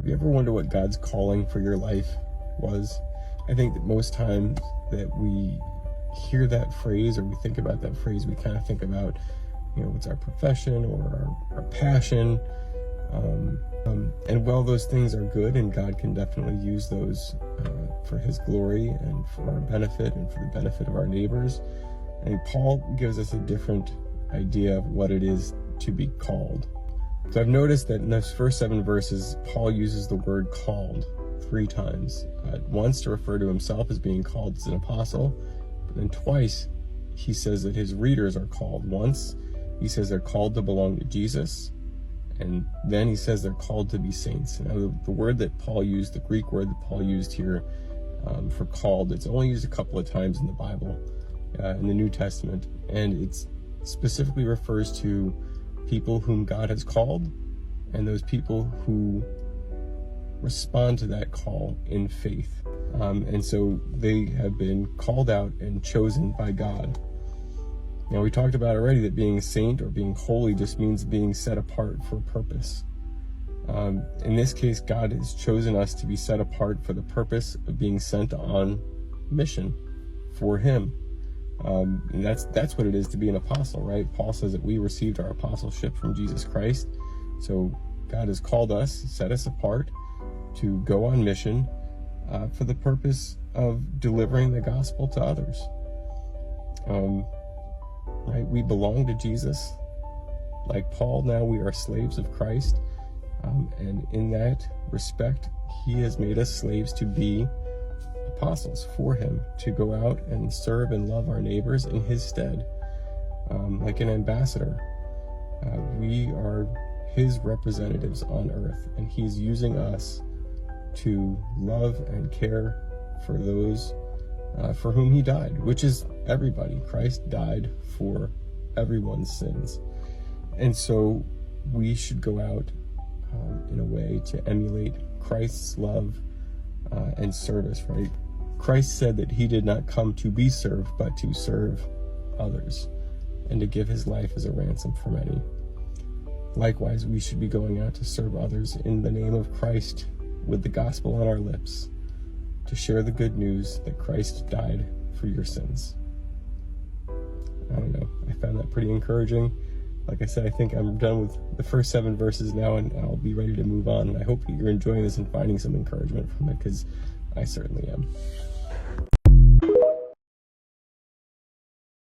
Have you ever wondered what God's calling for your life was? I think that most times that we hear that phrase or we think about that phrase, we kind of think about, what's our profession or our passion. And while those things are good and God can definitely use those for his glory and for our benefit and for the benefit of our neighbors, and Paul gives us a different idea of what it is to be called. So I've noticed that in those first 7 verses, Paul uses the word called 3 times. Once to refer to himself as being called as an apostle, but then twice he says that his readers are called. Once he says they're called to belong to Jesus, and then he says they're called to be saints. Now the word that Paul used, the Greek word that Paul used here for called, it's only used a couple of times in the Bible, in the New Testament, and it specifically refers to people whom God has called and those people who respond to that call in faith. And so they have been called out and chosen by God. Now, we talked about already that being a saint or being holy just means being set apart for a purpose. In this case, God has chosen us to be set apart for the purpose of being sent on mission for him. And that's what it is to be an apostle, right? Paul says that we received our apostleship from Jesus Christ. So God has called us, set us apart to go on mission for the purpose of delivering the gospel to others. Right? We belong to Jesus. Like Paul, now we are slaves of Christ. And in that respect, he has made us slaves to be apostles for him, to go out and serve and love our neighbors in his stead, like an ambassador. We are his representatives on earth, and he's using us to love and care for those for whom he died, which is everybody. Christ died for everyone's sins. And so we should go out in a way to emulate Christ's love and service, right? Christ said that he did not come to be served, but to serve others and to give his life as a ransom for many. Likewise, we should be going out to serve others in the name of Christ with the gospel on our lips, to share the good news that Christ died for your sins. I don't know, I found that pretty encouraging. Like I said, I think I'm done with the first 7 verses now, and I'll be ready to move on. And I hope that you're enjoying this and finding some encouragement from it, because I certainly am.